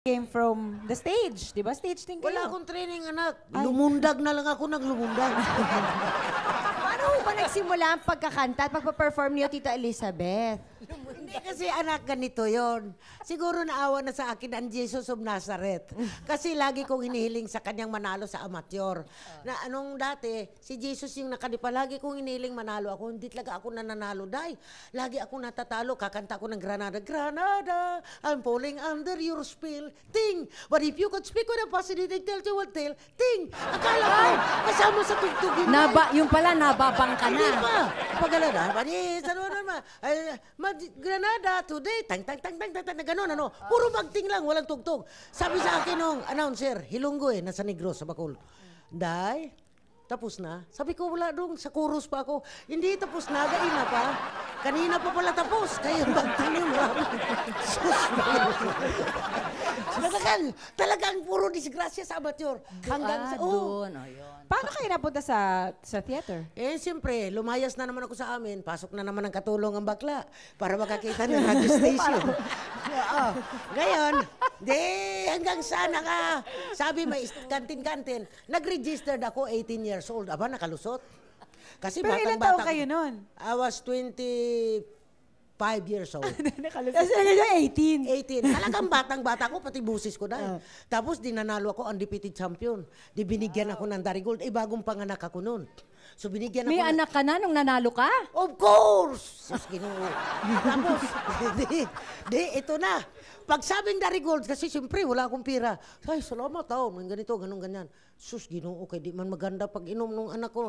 came from the stage, di ba? Stage din kayo. Wala akong training, anak. Lumundag na lang ako, naglumundag. Paano ho ba nagsimula ang pagkakanta at pagpa-perform niyo, Tita Elizabeth? Hindi kasi anak, ganito yon. Siguro naawa na sa akin ang Jesus of Nazareth. Kasi lagi kong hinihiling sa kanyang manalo sa amateur. Na anong dati, si Jesus yung nakadipa, lagi kong hinihiling manalo ako. Hindi talaga ako nananalo, dahil lagi ako natatalo. Kakanta ko ng Granada. Granada, I'm falling under your spell. Ting! But if you could speak with a positive tell you will tell. Ting! Akala ko, kasama sa tugtugin. Yung pala, nababang ka Hindi na. pa. Pag-alala, ano naman, Granada today, tang, gano'n, ano. Puro bagting lang, walang tugtog. Sabi sa akin nung announcer, Hilonggo nasa Negros, sa Bacol. Day, tapos na. Sabi ko, wala dong, sa chorus pa ako. Hindi tapos na, gaina pa. Kanina pa pala tapos. Kaya bagting yung marami. Talagang puro disgrasya sa amateur. Hanggang sa, Doon, yun. Paano kayo napunta sa theater? Siyempre, lumayas na naman ako sa amin. Pasok na naman ang katulong ang bakla para makakita ng radio station. Ngayon, hanggang sana ka. Sabi may kantin-kantin. Nag-registered ako 18 years old. Aba, nakalusot. Kasi Pero ilan taon kayo nun? I was 25 years old. Kasi ano 18? 18. Talagang batang-bata ko, pati busis ko dahil. Tapos dinanalo ako undefeated champion. Di binigyan ako ng Dari Gold. Bagong panganak ako noon. So binigyan ako May anak ka na nung nanalo ka? Of course! Sus, Ginoo. Tapos, ito na. Pag sabing Dari Gold, kasi siyempre wala akong pira. Ay, salamat tao. May ganito, ganun, ganyan. Sus, Ginoo, kay di man maganda pag inom ng anak ko.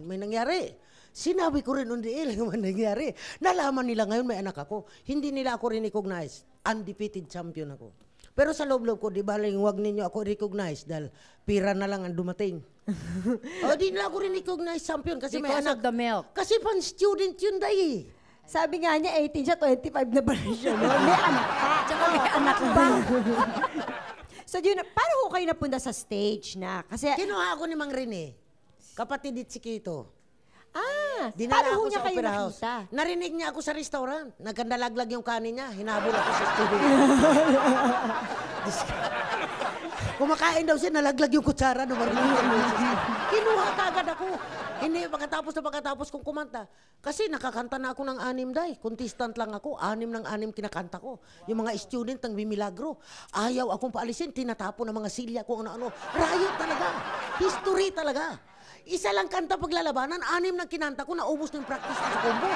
May nangyari. Sinabi ko rin, hindi man nangyari. Nalaman nila ngayon may anak ako. Hindi nila ako recognize. Undefeated champion ako. Pero sa loob-loob ko, di ba lang huwag ninyo ako recognize dahil pira na lang ang dumating. Di nila ako recognize champion kasi may Because anak. of the milk. Kasi pan-student yun, day. Sabi nga niya, 18 siya, 25 na ba siya? May anak pa. Tsaka may anak ba? So, yun, paano ho kayo napunta sa stage na? Kasi, Kinuha ako ni Mang Rene. Kapatid si Kito. paano Dinala ho ako niya sa kayo Opera House. nakita? Narinig niya ako sa restaurant. Nagkandalaglag yung kanin niya. Hinabol ako sa studio. Kumakain daw siya, nalaglag yung kutsara. Kinuha kagad ako. Hindi, pagkatapos kong kumanta. Kasi nakakanta na ako ng 6 day. Contestant lang ako. 6 ng 6 kinakanta ko. Yung mga student ng Bimilagro. Ayaw akong paalisin. Tinatapon ng mga silya kung ano-ano. Riot talaga. History talaga. Isa lang kanta paglalabanan, 6 ng kinanta ko, naubos ng practice ko sa combo.